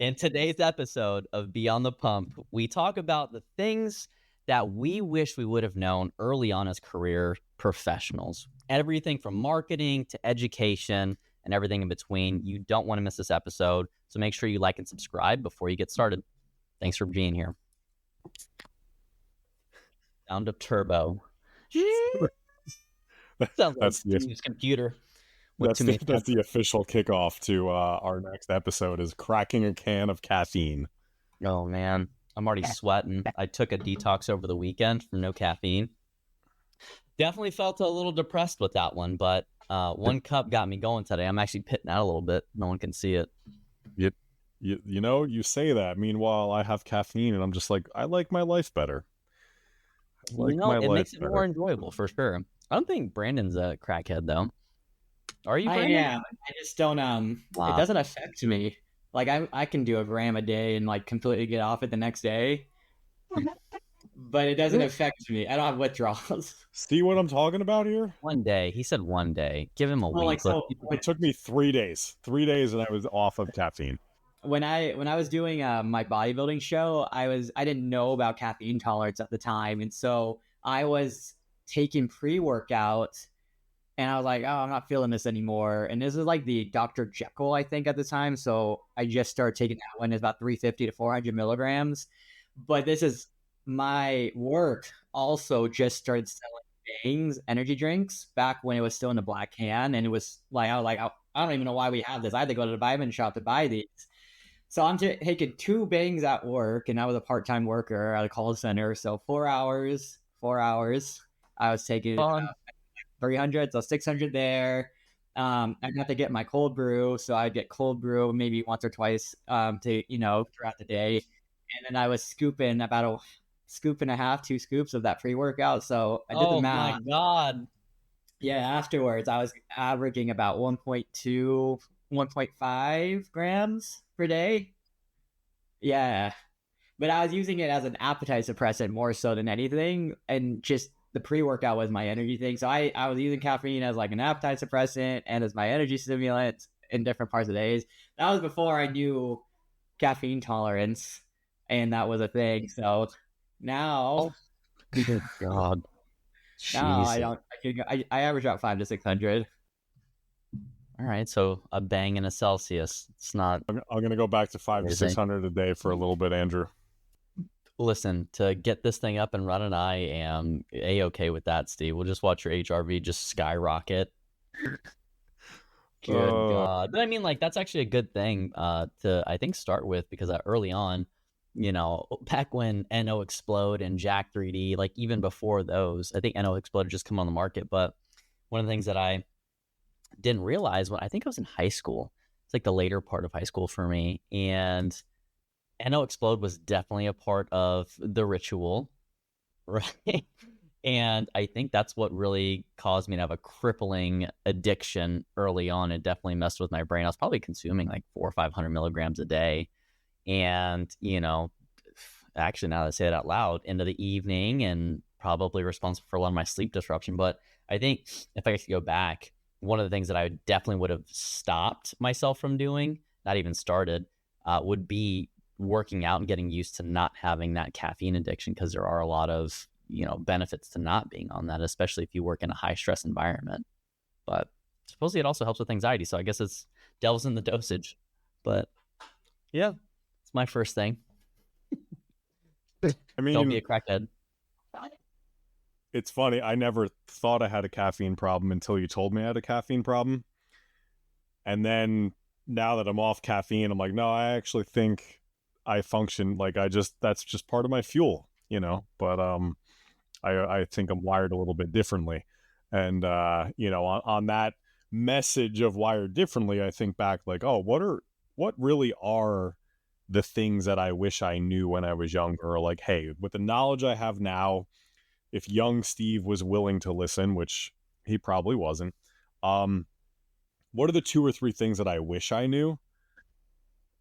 In today's episode of Beyond the Pump, we talk about the things that we wish we would have known early on as career professionals. Everything from marketing to education and everything in between. You don't want to miss this episode, so make sure you like and subscribe before you get started. Thanks for being here. Sound of turbo. Sounds like Steve's computer. That's the official kickoff to our next episode is cracking a can of caffeine. Oh, man. I'm already sweating. I took a detox over the weekend from no caffeine. Definitely felt a little depressed with that one, but one cup got me going today. I'm actually pitting out a little bit. No one can see it. You know, you say that. Meanwhile, I have caffeine, and I'm just like, I like my life better. It makes it more enjoyable, for sure. I don't think Brandon's a crackhead, though. Are you, Brandon? I am. I just don't, It doesn't affect me. Like, I can do a gram a day and, like, completely get off it the next day. But it doesn't affect me. I don't have withdrawals. See what I'm talking about here? One day. He said one day. Give him a week. It took me 3 days. 3 days, and I was off of caffeine. When I was doing my bodybuilding show, I didn't know about caffeine tolerance at the time. And so I was taking pre-workout. And I was like, oh, I'm not feeling this anymore. And this is like the Dr. Jekyll, I think, at the time. So I just started taking that one. It's about 350 to 400 milligrams. But this is my work also just started selling Bang's energy drinks back when it was still in the black can. And it was like, I don't even know why we have this. I had to go to the vitamin shop to buy these. So I'm taking 2 Bangs at work. And I was a part-time worker at a call center. So 4 hours, I was taking 300, so 600 there. I got to get my cold brew, so I'd get cold brew maybe once or twice throughout the day. And then I was scooping about a scoop and a half, 2 scoops of that pre-workout. So I did the math. Oh my God. Yeah, afterwards I was averaging about 1.2, 1.5 grams per day. Yeah. But I was using it as an appetite suppressant more so than anything, and just the pre-workout was my energy thing. So I was using caffeine as like an appetite suppressant and as my energy stimulant in different parts of the days. That was before I knew caffeine tolerance, and that was a thing. So now, good God, now I average out 500 to 600. All right, so a Bang and a Celsius. It's not. I'm gonna go back to 500 to 600 a day for a little bit, Andrew. Listen, to get this thing up and running, I am A-okay with that, Steve. We'll just watch your HRV just skyrocket. Good God. But I mean, like, that's actually a good thing to, I think, start with, because early on, back when NO Explode and Jack 3D, like even before those, I think NO Explode had just come on the market. But one of the things that I didn't realize when I think I was in high school, it's like the later part of high school for me, and NO Explode was definitely a part of the ritual, right? And I think that's what really caused me to have a crippling addiction early on. It definitely messed with my brain. I was probably consuming like 400 or 500 milligrams a day. And, actually, now that I say it out loud, into the evening, and probably responsible for a lot of my sleep disruption. But I think if I could go back, one of the things that I definitely would have stopped myself from doing, not even started, would be working out and getting used to not having that caffeine addiction, because there are a lot of benefits to not being on that, especially if you work in a high stress environment. But supposedly it also helps with anxiety, so I guess it's devils in the dosage. But yeah, it's my first thing. I mean, don't be a crackhead. It's funny, I never thought I had a caffeine problem until you told me I had a caffeine problem. And then now that I'm off caffeine, I'm like, no, I actually think I function like that's just part of my fuel, but I think I'm wired a little bit differently. And on that message of wired differently, I think back like, oh, what really are the things that I wish I knew when I was younger? Or like, hey, with the knowledge I have now, if young Steve was willing to listen, which he probably wasn't, what are the 2 or 3 things that I wish I knew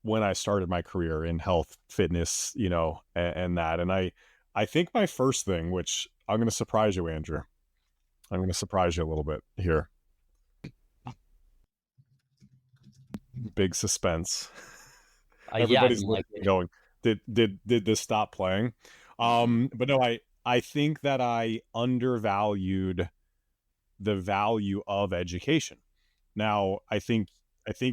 when I started my career in health, fitness, and that? And I think my first thing, which I'm going to surprise you, Andrew. I'm going to surprise you a little bit here. Big suspense. Yeah, I Everybody's mean, like, listening going, did this stop playing? But no, I think that I undervalued the value of education. Now, I think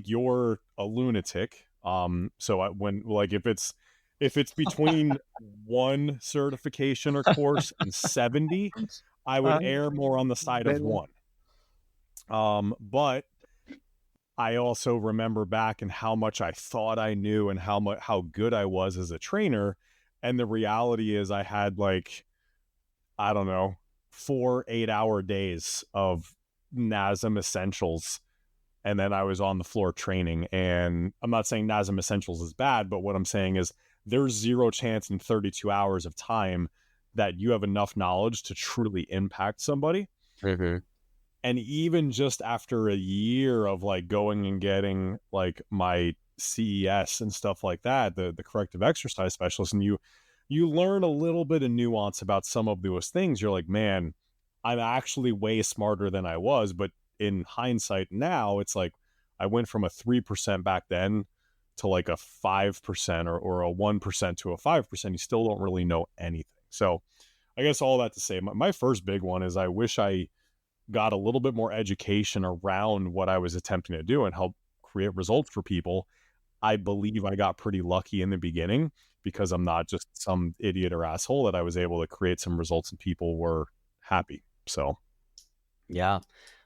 you're a lunatic. So when like if it's between one certification or course and 70, I would err more on the side of one. But I also remember back and how much I thought I knew and how good I was as a trainer. And the reality is I had like, I don't know, 4 8-hour days of NASM essentials. And then I was on the floor training. And I'm not saying NASM essentials is bad, but what I'm saying is there's zero chance in 32 hours of time that you have enough knowledge to truly impact somebody. Mm-hmm. And even just after a year of like going and getting like my CES and stuff like that, the corrective exercise specialist, and you learn a little bit of nuance about some of those things. You're like, man, I'm actually way smarter than I was. But in hindsight now, it's like I went from a 3% back then to like a 5% or a 1% to a 5%. You still don't really know anything. So I guess all that to say, my first big one is I wish I got a little bit more education around what I was attempting to do and help create results for people. I believe I got pretty lucky in the beginning because I'm not just some idiot or asshole, that I was able to create some results and people were happy. So Yeah.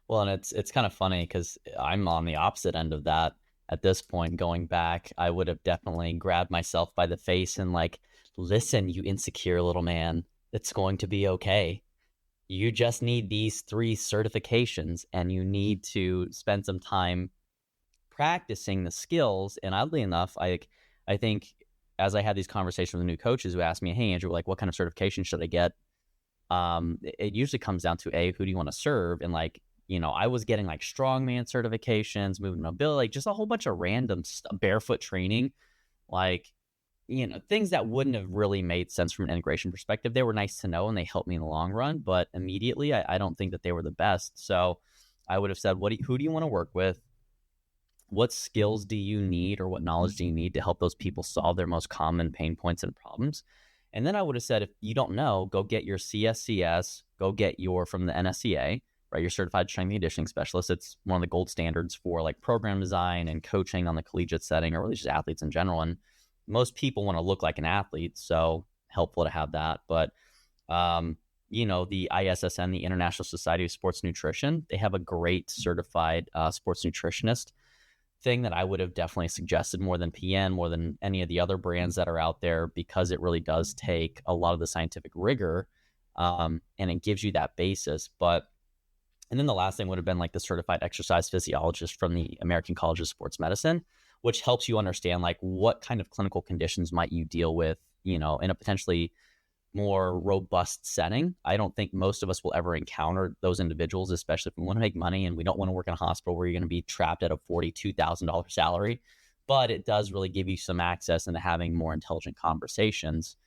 Well, and it's kind of funny because I'm on the opposite end of that at this point. Going back, I would have definitely grabbed myself by the face and like, listen, you insecure little man, it's going to be okay. You just need these 3 certifications and you need to spend some time practicing the skills. And oddly enough, I think as I had these conversations with new coaches who asked me, "Hey Andrew, like what kind of certification should I get?" It usually comes down to who do you want to serve? And like, I was getting like strongman certifications, movement mobility, like just a whole bunch of random barefoot training, like, things that wouldn't have really made sense from an integration perspective. They were nice to know and they helped me in the long run, but immediately I don't think that they were the best. So I would have said, who do you want to work with? What skills do you need or what knowledge do you need to help those people solve their most common pain points and problems? And then I would have said, if you don't know, go get your CSCS, go get your from the NSCA, right? Your certified strength and conditioning specialist. It's one of the gold standards for like program design and coaching on the collegiate setting, or really just athletes in general. And most people want to look like an athlete, so helpful to have that. But the ISSN, the International Society of Sports Nutrition, they have a great certified sports nutritionist thing that I would have definitely suggested more than PN, more than any of the other brands that are out there, because it really does take a lot of the scientific rigor, and it gives you that basis. And then the last thing would have been like the certified exercise physiologist from the American College of Sports Medicine, which helps you understand like what kind of clinical conditions might you deal with, in a potentially more robust setting. I don't think most of us will ever encounter those individuals, especially if we want to make money and we don't want to work in a hospital where you're going to be trapped at a $42,000 salary. But it does really give you some access into having more intelligent conversations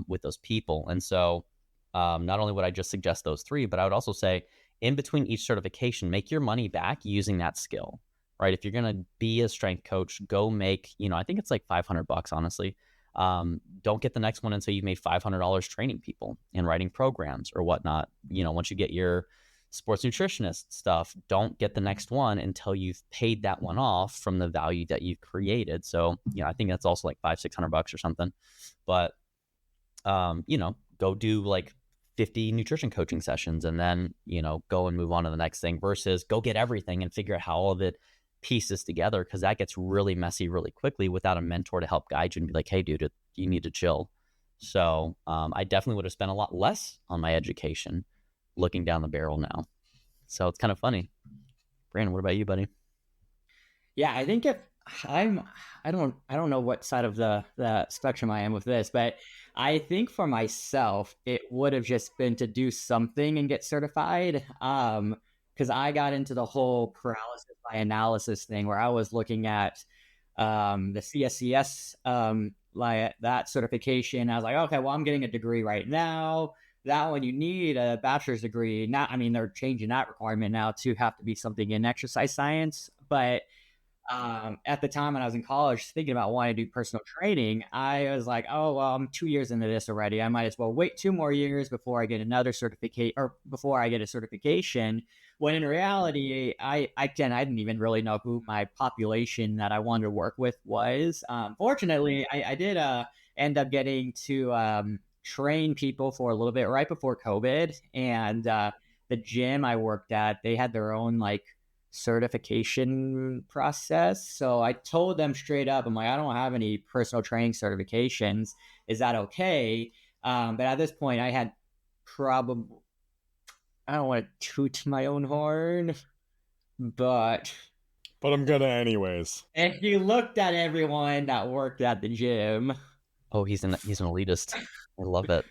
with those people. And so not only would I just suggest those 3, but I would also say in between each certification, make your money back using that skill, right? If you're going to be a strength coach, go make, I think it's like $500, honestly. Don't get the next one until you've made $500 training people and writing programs or whatnot. Once you get your sports nutritionist stuff, don't get the next one until you've paid that one off from the value that you've created. So, I think that's also like $500-600 or something. But, go do like 50 nutrition coaching sessions and then, go and move on to the next thing versus go get everything and figure out how all of it pieces together, because that gets really messy really quickly without a mentor to help guide you and be like, hey, dude, you need to chill. So I definitely would have spent a lot less on my education looking down the barrel now. So it's kind of funny. Brandon, what about you, buddy? Yeah, I think if I don't know what side of the spectrum I am with this, but I think for myself, it would have just been to do something and get certified. Because I got into the whole paralysis by analysis thing where I was looking at the CSCS, like that certification. I was like, okay, well, I'm getting a degree right now. That one, you need a bachelor's degree. Now, I mean, they're changing that requirement now to have to be something in exercise science. But at the time when I was in college, thinking about wanting to do personal training, I was like, oh, well, I'm 2 years into this already. I might as well wait 2 more years before I get another certificate or before I get a certification. When in reality, again, I didn't even really know who my population that I wanted to work with was. Fortunately, I did end up getting to train people for a little bit right before COVID. And the gym I worked at, they had their own like certification process. So I told them straight up, I'm like, I don't have any personal training certifications. Is that okay? But at this point, I had probably, I don't want to toot my own horn, but I'm gonna anyways. if you looked at everyone that worked at the gym, Oh, he's an elitist. I love it.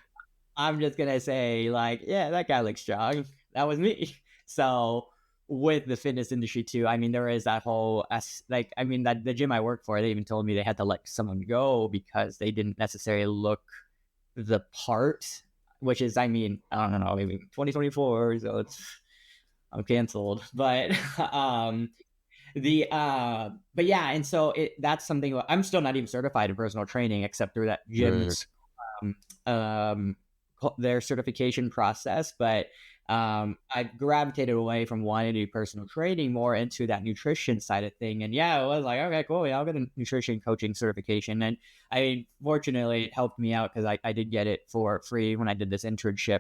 I'm just gonna say, like, yeah, that guy looks strong. That was me. So with the fitness industry too, I mean, there is that whole like, I mean, that the gym I work for, they even told me they had to let someone go because they didn't necessarily look the part. Which is, I mean, I don't know, maybe 2024, so I'm canceled. But but yeah, and so that's something I'm still not even certified in personal training except through that gym's um, um, their certification process. But I gravitated away from wanting to do personal training more into that nutrition side of thing. And yeah, it was like, okay, cool. Yeah, I'll get a nutrition coaching certification. And I mean, fortunately, it helped me out because I did get it for free when I did this internship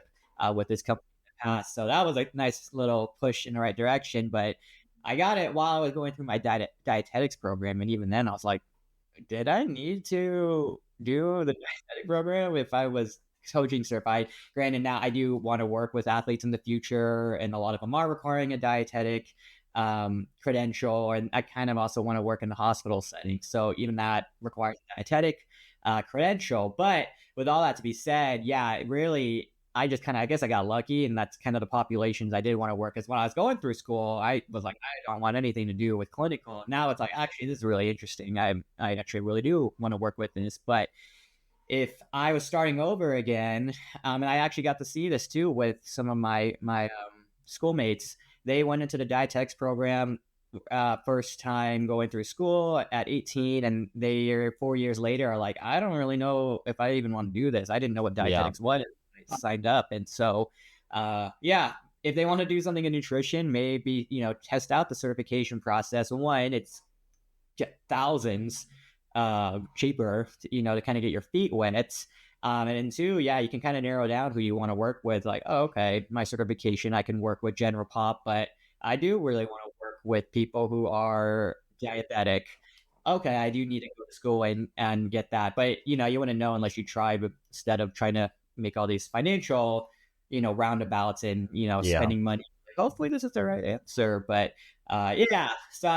with this company in the past. So that was a nice little push in the right direction. But I got it while I was going through my dietetics program. And even then, I was like, did I need to do the dietetic program if I was coaching certified? Granted, now I do want to work with athletes in the future, and a lot of them are requiring a dietetic credential, and I kind of also want to work in the hospital setting. So even that requires a dietetic credential. But with all that to be said, yeah, it really, I just kind of, I guess I got lucky, and that's kind of the populations I did want to work. Because when I was going through school, I was like, I don't want anything to do with clinical. Now it's like, actually, this is really interesting. I actually really do want to work with this. But if I was starting over again, and I actually got to see this too with some of my schoolmates, they went into the dietetics program first time going through school at 18, and they 4 years later are like, I don't really know if I even want to do this. I didn't know what dietetics was. I signed up, and so yeah, if they want to do something in nutrition, maybe test out the certification process. One, it's thousands cheaper to kind of get your feet wet. And then two, yeah, you can kind of narrow down who you want to work with. Like, oh, okay, my certification, I can work with general pop, but I do really want to work with people who are diabetic. Okay, I do need to go to school and get that. But you wouldn't know unless you try, but instead of trying to make all these financial roundabouts and spending money. Hopefully this is the right answer. But yeah, so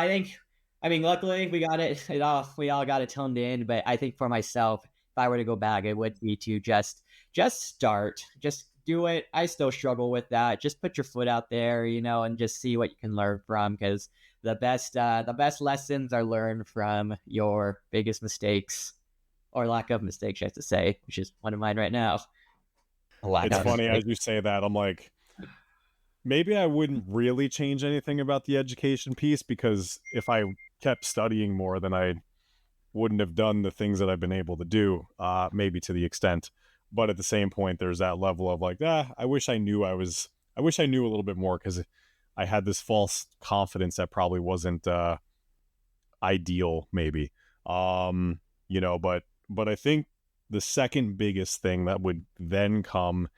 I mean, luckily we got it. We all got it toned in. But I think for myself, if I were to go back, it would be to just start, just do it. I still struggle with that. Just put your foot out there, and just see what you can learn from. Because the best lessons are learned from your biggest mistakes, or lack of mistakes, I have to say, which is one of mine right now. It's funny as you say that. I'm like, maybe I wouldn't really change anything about the education piece, because if I kept studying more, then I wouldn't have done the things that I've been able to do, maybe to the extent. But at the same point, there's that level of like, I wish I knew a little bit more, because I had this false confidence that probably wasn't ideal, maybe. But I think the second biggest thing that would then come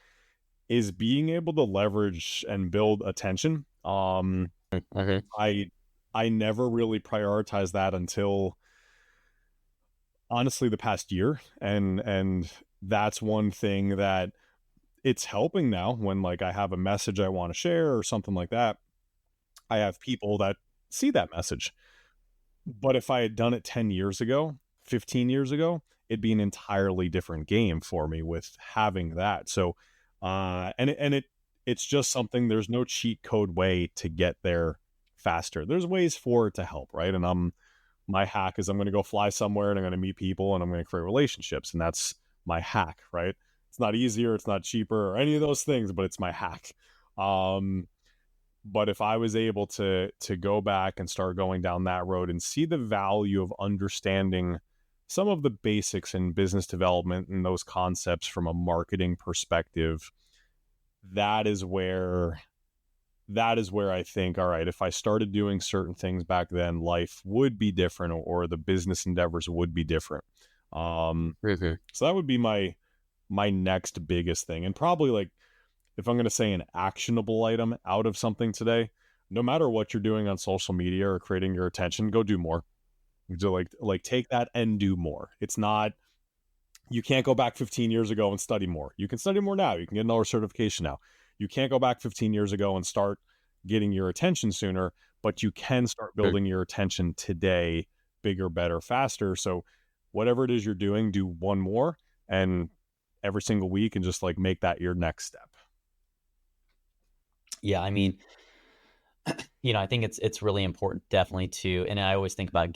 is being able to leverage and build attention. Okay. I never really prioritized that until honestly the past year, and that's one thing that it's helping now when like I have a message I want to share or something like that. I have people that see that message. But if I had done it 10 years ago, 15 years ago, it'd be an entirely different game for me with having that. So it's just something, there's no cheat code way to get there faster. There's ways for it to help, right? And my hack is I'm going to go fly somewhere and I'm going to meet people and I'm going to create relationships, and that's my hack, right? It's not easier, it's not cheaper or any of those things, but it's my hack. But if I was able to go back and start going down that road and see the value of understanding some of the basics in business development and those concepts from a marketing perspective, that is where I think, all right, if I started doing certain things back then, life would be different, or the business endeavors would be different. So that would be my next biggest thing. And probably, like, if I'm going to say an actionable item out of something today, no matter what you're doing on social media or creating your attention, go do more. So like take that and do more. It's not, you can't go back 15 years ago and study more. You can study more now. You can get another certification now. You can't go back 15 years ago and start getting your attention sooner, but you can start building your attention today, bigger, better, faster. So whatever it is you're doing, do one more, and every single week, and just like make that your next step. Yeah, I mean, I think it's really important, definitely, to, and I always think about,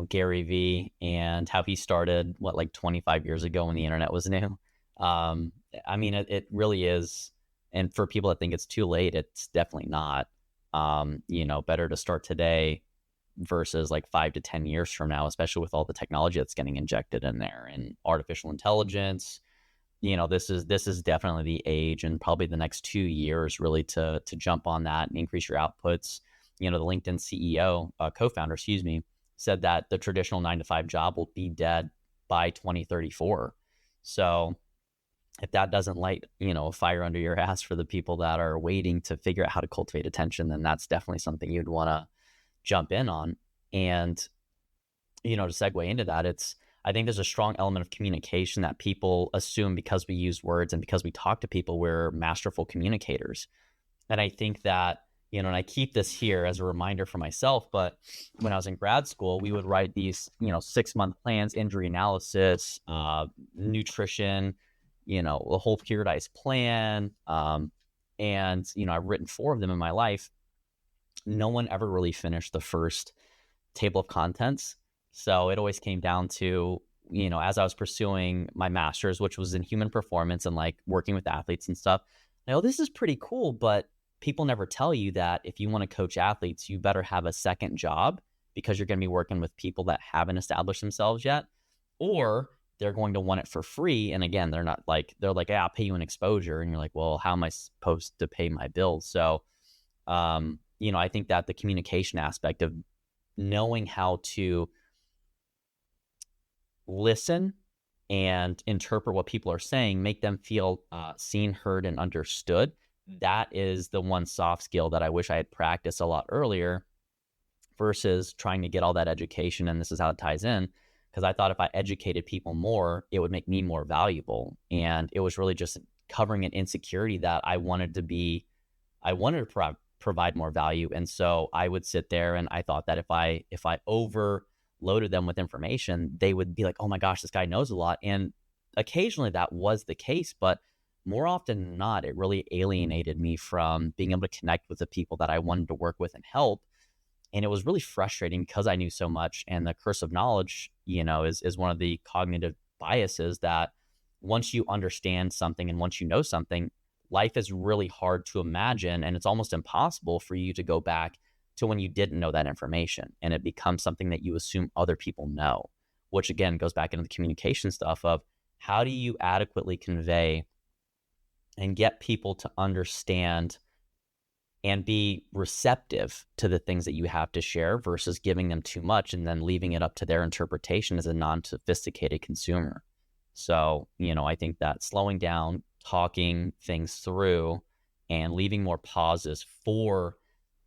Gary V and how he started, like 25 years ago when the internet was new. I mean, it really is. And for people that think it's too late, it's definitely not. Better to start today versus like 5 to 10 years from now, especially with all the technology that's getting injected in there and artificial intelligence. This is definitely the age, and probably the next 2 years really to jump on that and increase your outputs. The LinkedIn CEO, co-founder, excuse me, said that the traditional 9-to-5 job will be dead by 2034. So if that doesn't light, a fire under your ass for the people that are waiting to figure out how to cultivate attention, then that's definitely something you'd want to jump in on. And, to segue into that, I think there's a strong element of communication that people assume because we use words and because we talk to people, we're masterful communicators. And I think that, and I keep this here as a reminder for myself, but when I was in grad school, we would write these, 6-month plans, injury analysis, nutrition, the whole periodized plan. And, I've written 4 of them in my life. No one ever really finished the first table of contents. So it always came down to, as I was pursuing my master's, which was in human performance and like working with athletes and stuff, this is pretty cool, but people never tell you that if you want to coach athletes, you better have a second job, because you're going to be working with people that haven't established themselves yet, or they're going to want it for free. And again, they're like, yeah, I'll pay you an exposure. And you're like, well, how am I supposed to pay my bills? So, I think that the communication aspect of knowing how to listen and interpret what people are saying, make them feel seen, heard, and understood. That is the one soft skill that I wish I had practiced a lot earlier, versus trying to get all that education. And this is how it ties in, because I thought if I educated people more, it would make me more valuable. And it was really just covering an insecurity that I wanted to provide more value. And so I would sit there, and I thought that if I overloaded them with information, they would be like, oh my gosh, this guy knows a lot. And occasionally that was the case, but more often than not, it really alienated me from being able to connect with the people that I wanted to work with and help. And it was really frustrating because I knew so much. And the curse of knowledge, is one of the cognitive biases that once you understand something and once you know something, life is really hard to imagine. And it's almost impossible for you to go back to when you didn't know that information. And it becomes something that you assume other people know, which again goes back into the communication stuff of how do you adequately convey and get people to understand and be receptive to the things that you have to share, versus giving them too much and then leaving it up to their interpretation as a non-sophisticated consumer. So, I think that slowing down, talking things through, and leaving more pauses for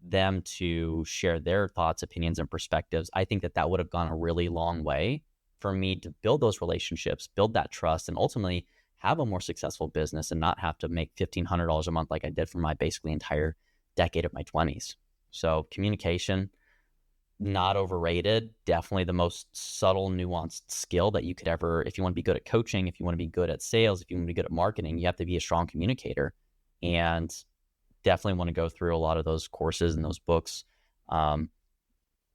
them to share their thoughts, opinions, and perspectives, I think that would have gone a really long way for me to build those relationships, build that trust, and ultimately have a more successful business and not have to make $1,500 a month like I did for my basically entire decade of my 20s. So communication, not overrated, definitely the most subtle, nuanced skill that you could ever, if you want to be good at coaching, if you want to be good at sales, if you want to be good at marketing, you have to be a strong communicator. And definitely want to go through a lot of those courses and those books,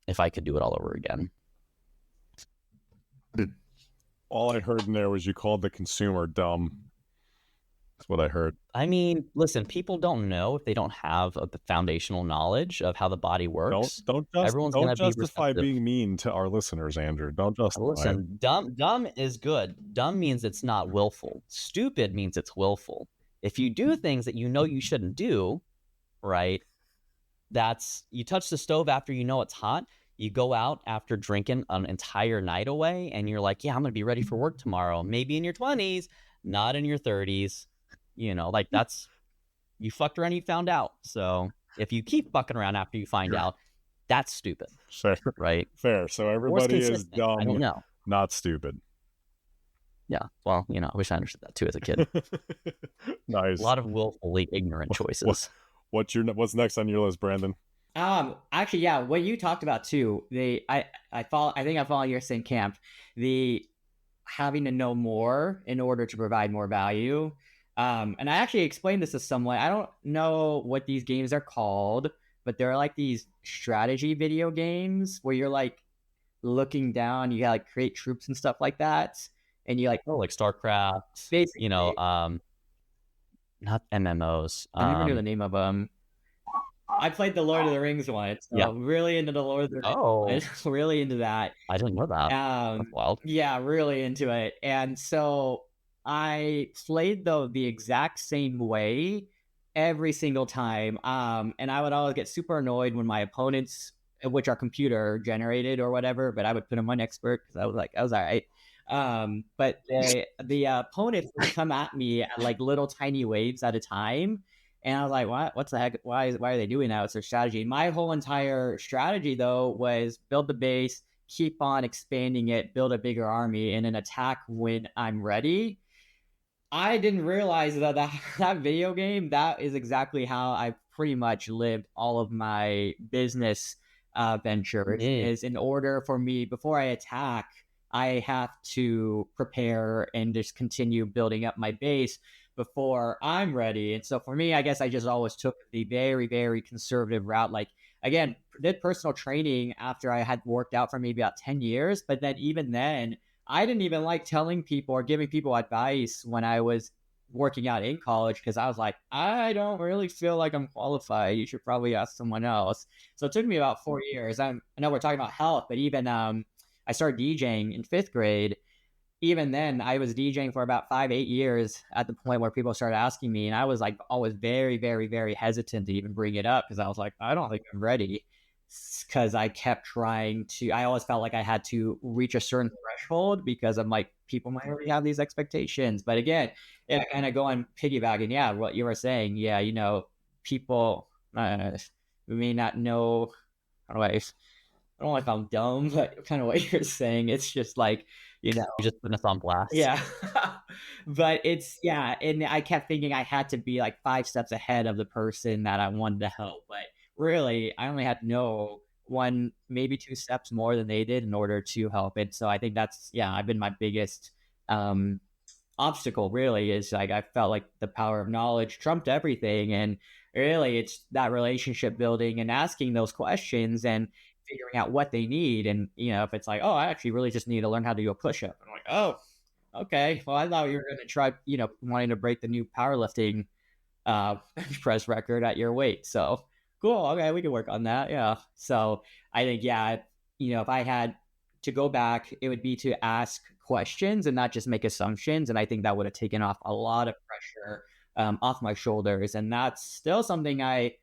if I could do it all over again. All I heard in there was you called the consumer dumb. That's what I heard. I mean, listen, people don't know if they don't have the foundational knowledge of how the body works. Everyone's Don't gonna be justify receptive. being mean to our listeners, Andrew. Don't justify it. Listen, dumb is good. Dumb means it's not willful. Stupid means it's willful. If you do things that you know you shouldn't do, right? That's you touch the stove after you know it's hot. You go out after drinking an entire night away, and you're like, yeah, I'm gonna be ready for work tomorrow. Maybe in your 20s, not in your 30s. Like that's you fucked around, you found out. So if you keep fucking around after you find out, that's stupid. Fair. Right? Fair. So Or it's everybody is consistent. I don't dumb, know. not stupid. Yeah. Well, I wish I understood that too as a kid. Nice. A lot of willfully ignorant choices. What's next on your list, Brandon? Actually, yeah, what you talked about too. I think I follow your same camp. The having to know more in order to provide more value. And I actually explained this to someone. I don't know what these games are called, but they're like these strategy video games where you're like looking down, you gotta like create troops and stuff like that. And you like like StarCraft, basically, not MMOs. I never knew the name of them. I played the Lord of the Rings one, so Yeah. really into the Lord of the Rings. Oh, Really into that. I didn't know that. That's wild. Yeah, really into it. And so I played the exact same way every single time. And I would always get super annoyed when my opponents, which are computer generated or whatever, but I would put them on expert because I was all right. But the opponents would come at me at like little tiny waves at a time. And I was like, what? What's the heck? Why are they doing that? It's their strategy. My whole entire strategy, though, was build the base, keep on expanding it, build a bigger army, and then attack when I'm ready. I didn't realize that video game, that is exactly how I pretty much lived all of my business ventures. Is in order for me, before I attack, I have to prepare and just continue building up my base before I'm ready. And so for me, I guess I just always took the very, very conservative route. Like, again, did personal training after I had worked out for maybe about 10 years. But then even then, I didn't even like telling people or giving people advice when I was working out in college because I was like, I don't really feel like I'm qualified. You should probably ask someone else. So it took me about 4 years. I know we're talking about health, but even I started DJing in 5th grade. Even then, I was DJing for about 5-8 years at the point where people started asking me. And I was like always very, very, very hesitant to even bring it up because I was like, I don't think I'm ready. Because I kept trying to, I always felt like I had to reach a certain threshold because I'm like, people might already have these expectations. But again, yeah, kind of going piggybacking, yeah, what you were saying, yeah, people may not know, how do I don't know if I'm dumb, but kind of what you're saying. It's just like, you just put us on blast. Yeah. But and I kept thinking I had to be like 5 steps ahead of the person that I wanted to help. But really, I only had to know 1, maybe 2 steps more than they did in order to help it. So I think that's, I've been my biggest obstacle, really, is like I felt like the power of knowledge trumped everything. And really, it's that relationship building and asking those questions and figuring out what they need. And, if it's like, oh, I actually really just need to learn how to do a push-up. I'm like, oh, okay. Well, I thought you were going to try, wanting to break the new powerlifting bench press record at your weight. So cool. Okay. We can work on that. Yeah. So I think, if I had to go back, it would be to ask questions and not just make assumptions. And I think that would have taken off a lot of pressure off my shoulders. And that's still something I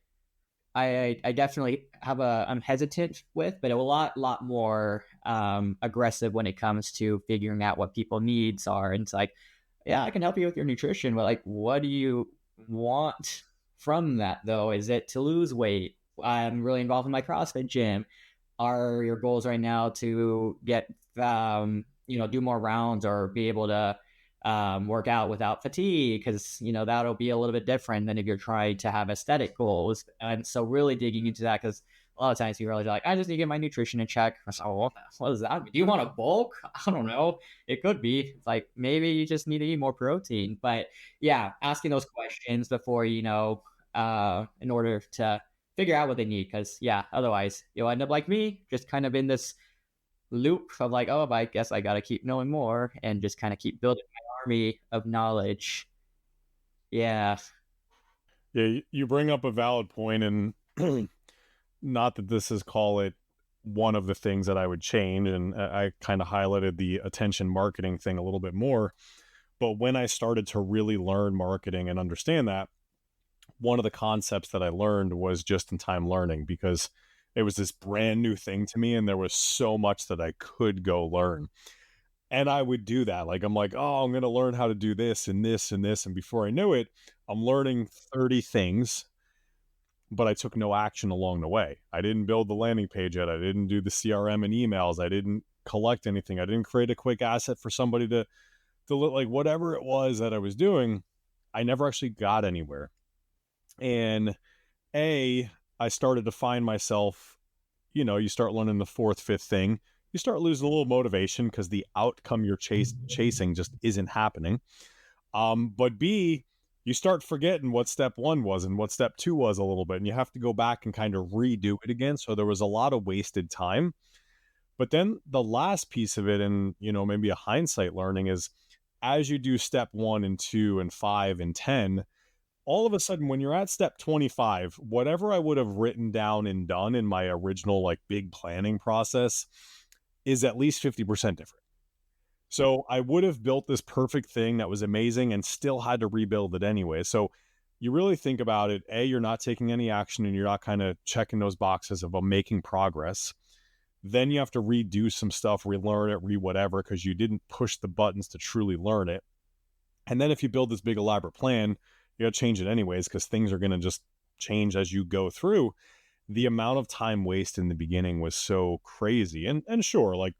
definitely I'm hesitant with, but a lot more aggressive when it comes to figuring out what people needs are. And it's like, yeah, I can help you with your nutrition, but like, what do you want from that though? Is it to lose weight? I'm really involved in my CrossFit gym. Are your goals right now to get, do more rounds or be able to work out without fatigue? Because that'll be a little bit different than if you're trying to have aesthetic goals. And so really digging into that, because a lot of times people are like, I just need to get my nutrition in check. So what does that mean? Do you want to bulk? I don't know. It could be. It's like maybe you just need to eat more protein. But yeah, asking those questions before in order to figure out what they need. Because otherwise you'll end up like me, just kind of in this loop of like, oh, I guess I got to keep knowing more and just kind of keep building my army of knowledge. Yeah. Yeah, you bring up a valid point, and not that this is, call it, one of the things that I would change, and I kind of highlighted the attention marketing thing a little bit more. But when I started to really learn marketing and understand that, one of the concepts that I learned was just-in-time learning, because it was this brand new thing to me, and there was so much that I could go learn. And I would do that. Like, I'm like, oh, I'm going to learn how to do this and this and this. And before I knew it, I'm learning 30 things, but I took no action along the way. I didn't build the landing page yet. I didn't do the CRM and emails. I didn't collect anything. I didn't create a quick asset for somebody to look like whatever it was that I was doing. I never actually got anywhere. And I started to find myself, you start learning the fourth, fifth thing. You start losing a little motivation because the outcome you're chasing just isn't happening. But B, you start forgetting what step one was and what step two was a little bit, and you have to go back and kind of redo it again. So there was a lot of wasted time. But then the last piece of it, and maybe a hindsight learning, is as you do step 1 and 2 and 5 and 10, all of a sudden when you're at step 25, whatever I would have written down and done in my original like big planning process is at least 50% different. So I would have built this perfect thing that was amazing and still had to rebuild it anyway. So you really think about it, you're not taking any action and you're not kind of checking those boxes of making progress. Then you have to redo some stuff, relearn it, whatever, because you didn't push the buttons to truly learn it. And then if you build this big elaborate plan, you got to change it anyways, because things are going to just change as you go through. The amount of time wasted in the beginning was so crazy. And sure, like,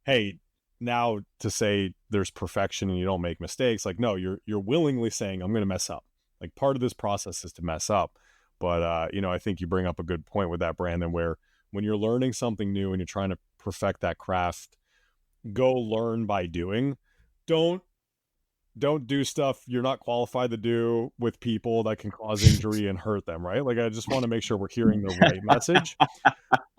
hey, now to say there's perfection and you don't make mistakes, like, no, you're willingly saying I'm going to mess up. Like, part of this process is to mess up. But I think you bring up a good point with that, Brandon, where when you're learning something new and you're trying to perfect that craft, go learn by doing. Don't do stuff you're not qualified to do with people that can cause injury and hurt them, right? Like, I just want to make sure we're hearing the right message.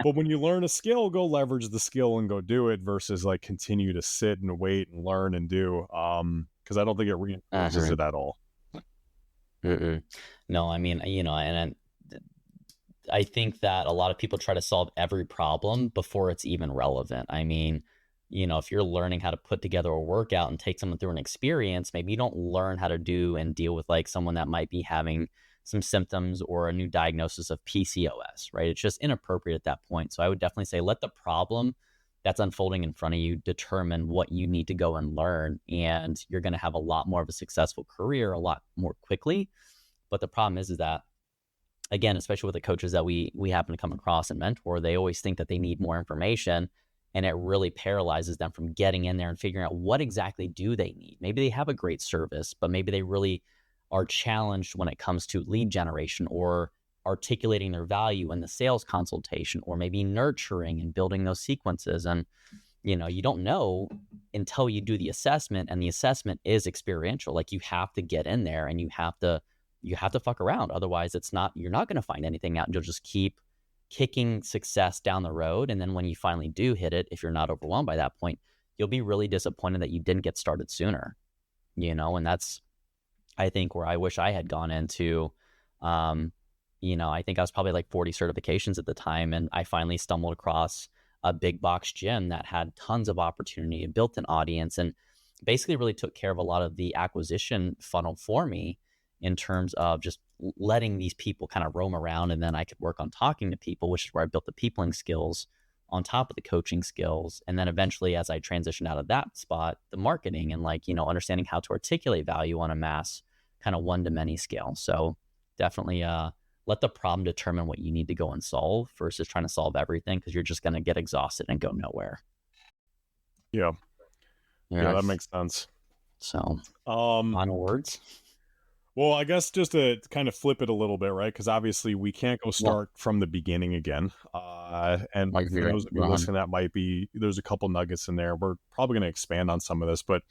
But when you learn a skill, go leverage the skill and go do it, versus like continue to sit and wait and learn and do. Because I don't think it reinforces it at all. No, I mean, and I think that a lot of people try to solve every problem before it's even relevant. I mean, if you're learning how to put together a workout and take someone through an experience, maybe you don't learn how to do and deal with like someone that might be having some symptoms or a new diagnosis of PCOS, right? It's just inappropriate at that point. So I would definitely say let the problem that's unfolding in front of you determine what you need to go and learn, and you're going to have a lot more of a successful career a lot more quickly. But the problem is that, again, especially with the coaches that we happen to come across and mentor, they always think that they need more information, and it really paralyzes them from getting in there and figuring out what exactly do they need. Maybe they have a great service, but maybe they really are challenged when it comes to lead generation or articulating their value in the sales consultation, or maybe nurturing and building those sequences. And, you don't know until you do the assessment, and the assessment is experiential. Like, you have to get in there and you have to fuck around. Otherwise you're not going to find anything out, and you'll just keep kicking success down the road. And then when you finally do hit it, if you're not overwhelmed by that point, you'll be really disappointed that you didn't get started sooner, and that's, I think, where I wish I had gone into. I think I was probably like 40 certifications at the time, and I finally stumbled across a big box gym that had tons of opportunity and built an audience, and basically really took care of a lot of the acquisition funnel for me, in terms of just letting these people kind of roam around, and then I could work on talking to people, which is where I built the peopling skills on top of the coaching skills. And then eventually, as I transitioned out of that spot, the marketing and understanding how to articulate value on a mass kind of one-to-many scale. So definitely let the problem determine what you need to go and solve, versus trying to solve everything, because you're just going to get exhausted and go nowhere. Yeah, that makes sense. So final words? Well, I guess just to kind of flip it a little bit, right? Because obviously we can't go start from the beginning again. And for those of you listening, there's a couple nuggets in there. We're probably going to expand on some of this, but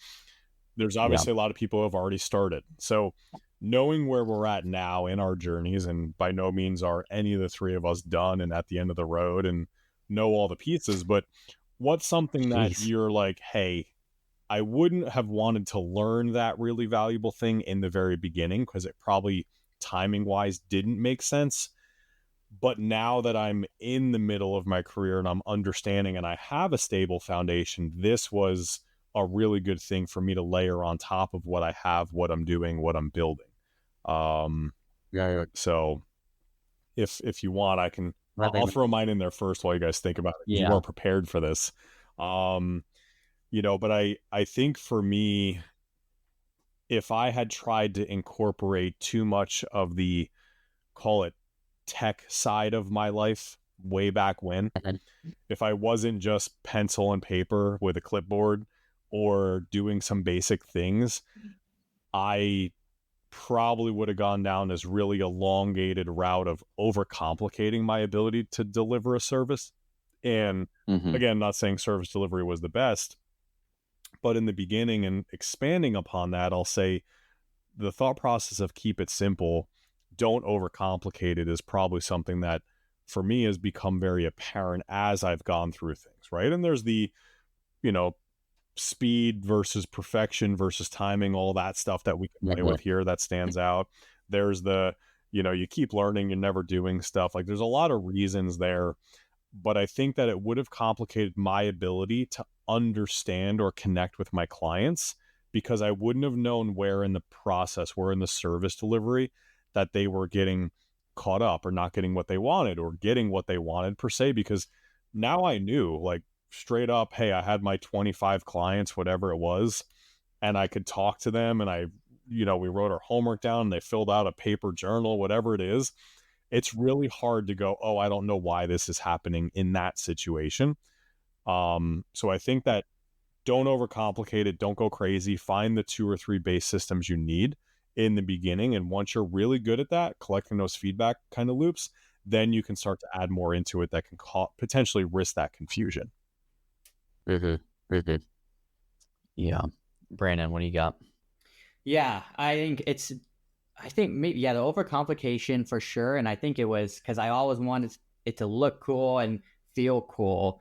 there's obviously a lot of people who have already started. So knowing where we're at now in our journeys, and by no means are any of the three of us done and at the end of the road and know all the pieces, but what's something that you're like, hey, I wouldn't have wanted to learn that really valuable thing in the very beginning because it probably timing wise didn't make sense. But now that I'm in the middle of my career and I'm understanding and I have a stable foundation, this was a really good thing for me to layer on top of what I have, what I'm doing, what I'm building. So if you want, I'll throw mine in there first while you guys think about it. You weren't prepared for this. But I think for me, if I had tried to incorporate too much of the, call it, tech side of my life way back when, if I wasn't just pencil and paper with a clipboard or doing some basic things, I probably would have gone down this really elongated route of overcomplicating my ability to deliver a service. And again, not saying service delivery was the best, but in the beginning and expanding upon that, I'll say the thought process of keep it simple, don't overcomplicate it, is probably something that for me has become very apparent as I've gone through things, right? And there's the, speed versus perfection versus timing, all that stuff that we can play with here that stands out. There's the, you keep learning, you're never doing stuff. Like there's a lot of reasons there, but I think that it would have complicated my ability to understand or connect with my clients because I wouldn't have known where in the process, where in the service delivery that they were getting caught up or not getting what they wanted or getting what they wanted per se, because now I knew, like, straight up, hey, I had my 25 clients, whatever it was, and I could talk to them, and we wrote our homework down and they filled out a paper journal, whatever it is. It's really hard to go, oh, I don't know why this is happening in that situation. So I think that don't overcomplicate it. Don't go crazy. Find the 2 or 3 base systems you need in the beginning. And once you're really good at that, collecting those feedback kind of loops, then you can start to add more into it that can potentially risk that confusion. Yeah. Brandon, what do you got? Yeah, I think maybe, the overcomplication for sure. And I think it was because I always wanted it to look cool and feel cool.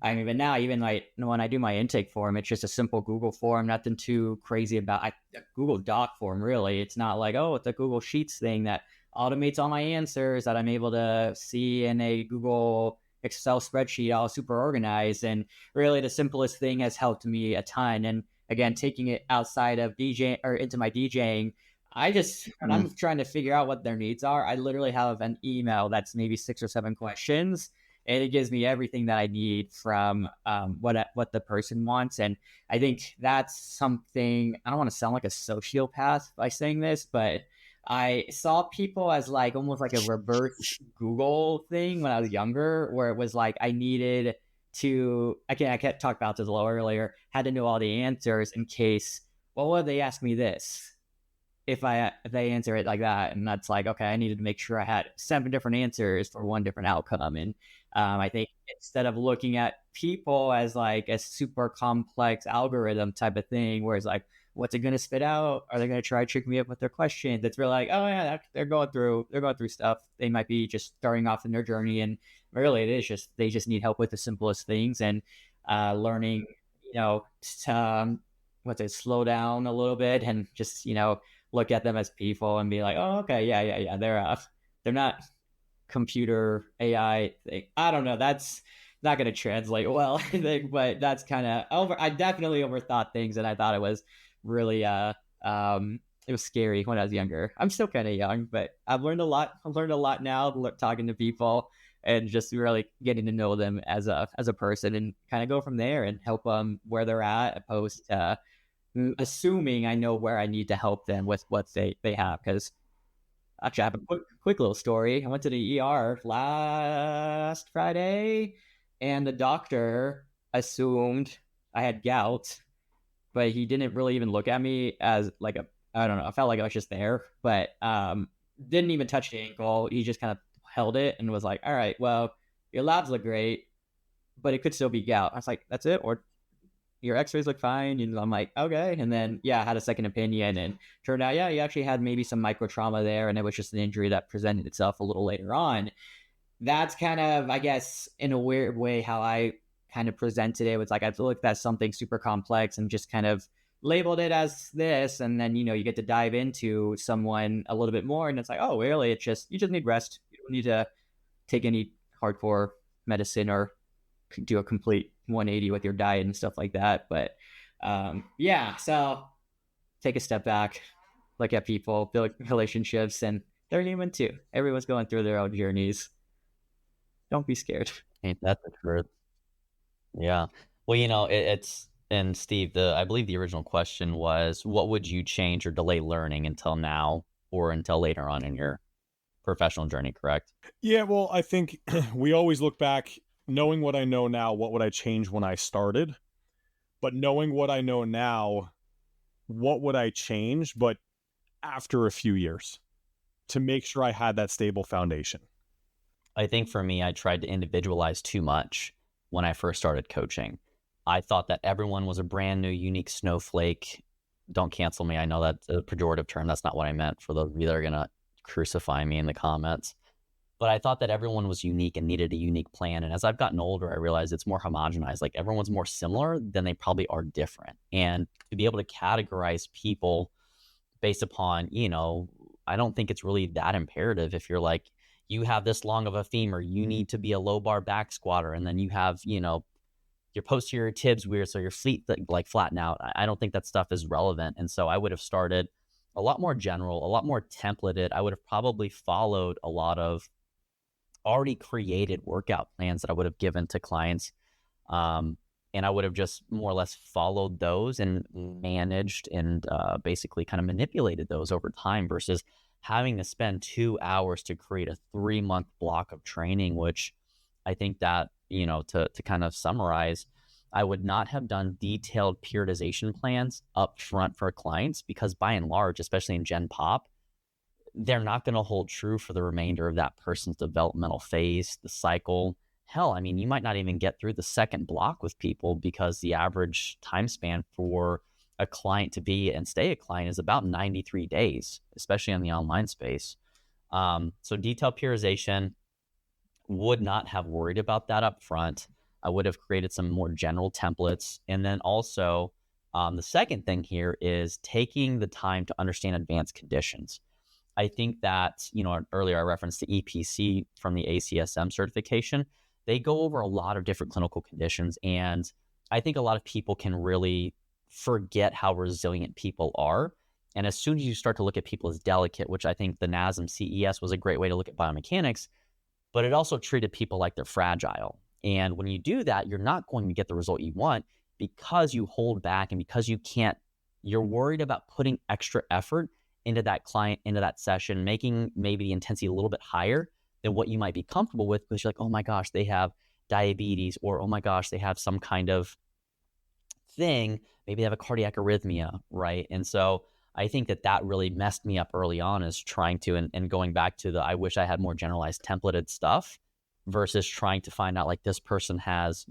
I mean, but now even like when I do my intake form, it's just a simple Google form, nothing too crazy about a Google Doc form, really. It's not like, oh, it's a Google Sheets thing that automates all my answers that I'm able to see in a Google Excel spreadsheet, all super organized. And really the simplest thing has helped me a ton. And again, taking it outside of DJ or into my DJing, when I'm trying to figure out what their needs are, I literally have an email that's maybe 6 or 7 questions, and it gives me everything that I need from what the person wants. And I think that's something, I don't want to sound like a sociopath by saying this, but I saw people as like almost like a reverse Google thing when I was younger, where it was like I needed to, again, I kept talking about this a little earlier, had to know all the answers in case, well, what if they ask me this? If they answer it like that, and that's like, okay, I needed to make sure I had 7 different answers for one different outcome. And I think instead of looking at people as like a super complex algorithm type of thing, where it's like, what's it going to spit out? Are they going to try to trick me up with their questions? It's really like, oh yeah, they're going through stuff. They might be just starting off in their journey, and really it is just they just need help with the simplest things and learning, slow down a little bit and just look at them as people and be like, oh, okay, yeah, they're not computer AI thing. I don't know. That's not going to translate well, I think, but that's kind of I definitely overthought things, and I thought it was really it was scary when I was younger. I'm still kind of young, but I've learned a lot. I've learned a lot now talking to people and just really getting to know them as a person, and kind of go from there and help them where they're at, opposed to assuming I know where I need to help them with what they have. Because actually, I have a quick little story. I went to the ER last Friday, and the doctor assumed I had gout, but he didn't really even look at me as like I don't know. I felt like I was just there, but didn't even touch the ankle. He just kind of held it and was like, all right, well, your labs look great, but it could still be gout. I was like, that's it? Or your x-rays look fine. And I'm like, okay. And then, I had a second opinion, and turned out, you actually had maybe some micro trauma there, and it was just an injury that presented itself a little later on. That's kind of, I guess, in a weird way, how I kind of presented it was like I've looked at something super complex and just kind of labeled it as this, and then you get to dive into someone a little bit more, and it's like, oh, really? It's just you just need rest. You don't need to take any hardcore medicine or do a complete 180 with your diet and stuff like that. But yeah, so take a step back, look at people, build relationships, and they're human too. Everyone's going through their own journeys. Don't be scared. Ain't that the truth? Yeah. Well, and Steve, I believe the original question was, what would you change or delay learning until now or until later on in your professional journey, correct? Yeah, well, I think we always look back, knowing what I know now, what would I change when I started? But knowing what I know now, what would I change, but after a few years, to make sure I had that stable foundation? I think for me, I tried to individualize too much when I first started coaching. I thought that everyone was a brand new, unique snowflake. Don't cancel me. I know that's a pejorative term. That's not what I meant, for those of you that are going to crucify me in the comments. But I thought that everyone was unique and needed a unique plan. And as I've gotten older, I realized it's more homogenized. Like, everyone's more similar than they probably are different. And to be able to categorize people based upon, I don't think it's really that imperative. If you're like, you have this long of a femur, you need to be a low bar back squatter. And then you have, your posterior tibs weird, so your feet like flatten out. I don't think that stuff is relevant. And so I would have started a lot more general, a lot more templated. I would have probably followed a lot of already created workout plans that I would have given to clients. And I would have just more or less followed those and managed and basically kind of manipulated those over time, versus having to spend 2 hours to create a 3-month block of training, which I think that, to kind of summarize, I would not have done detailed periodization plans up front for clients, because by and large, especially in Gen Pop, they're not going to hold true for the remainder of that person's developmental phase, the cycle. Hell, I mean, you might not even get through the second block with people, because the average time span for a client to be and stay a client is about 93 days, especially in the online space. So detailed periodization, would not have worried about that up front. I would have created some more general templates. And then also, the second thing here is taking the time to understand advanced conditions. I think that, earlier I referenced the EPC from the ACSM certification. They go over a lot of different clinical conditions. And I think a lot of people can really forget how resilient people are. And as soon as you start to look at people as delicate, which I think the NASM CES was a great way to look at biomechanics, but it also treated people like they're fragile. And when you do that, you're not going to get the result you want, because you hold back and because you're worried about putting extra effort into that client, into that session, making maybe the intensity a little bit higher than what you might be comfortable with, because you're like, oh my gosh, they have diabetes, or oh my gosh, they have some kind of thing. Maybe they have a cardiac arrhythmia, right? And so I think that really messed me up early on, is trying to, and going back to I wish I had more generalized templated stuff, versus trying to find out, like, this person has,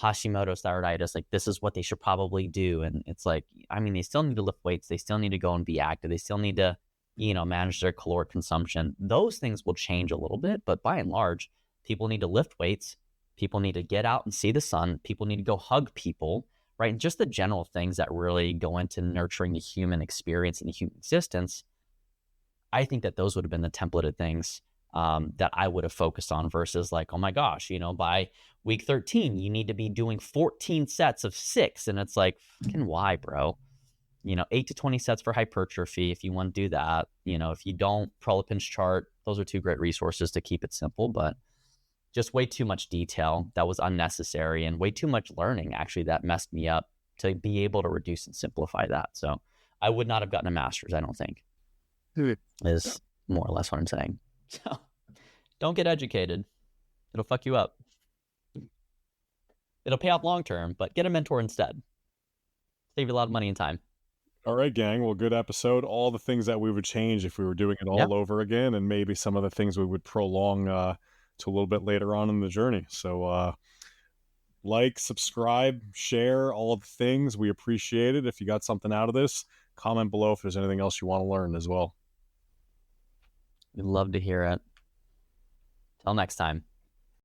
Hashimoto's thyroiditis, like, this is what they should probably do. And it's like, I mean, they still need to lift weights. They still need to go and be active. They still need to, manage their caloric consumption. Those things will change a little bit, but by and large, people need to lift weights. People need to get out and see the sun. People need to go hug people, right? And just the general things that really go into nurturing the human experience and the human existence. I think that those would have been the templated things that I would have focused on, versus like, oh my gosh, by week 13, you need to be doing 14 sets of 6. And it's like, fucking why, bro? 8 to 20 sets for hypertrophy, if you want to do that. If you don't, Prolapinch chart, those are 2 great resources to keep it simple, but just way too much detail that was unnecessary, and way too much learning, actually, that messed me up, to be able to reduce and simplify that. So I would not have gotten a master's, I don't think, is more or less what I'm saying. So don't get educated. It'll fuck you up. It'll pay off long term, but get a mentor instead. Save you a lot of money and time. All right, gang. Well, good episode. All the things that we would change if we were doing it all over again, and maybe some of the things we would prolong to a little bit later on in the journey. So like, subscribe, share, all the things. We appreciate it. If you got something out of this, comment below if there's anything else you want to learn as well. We'd love to hear it. Till next time.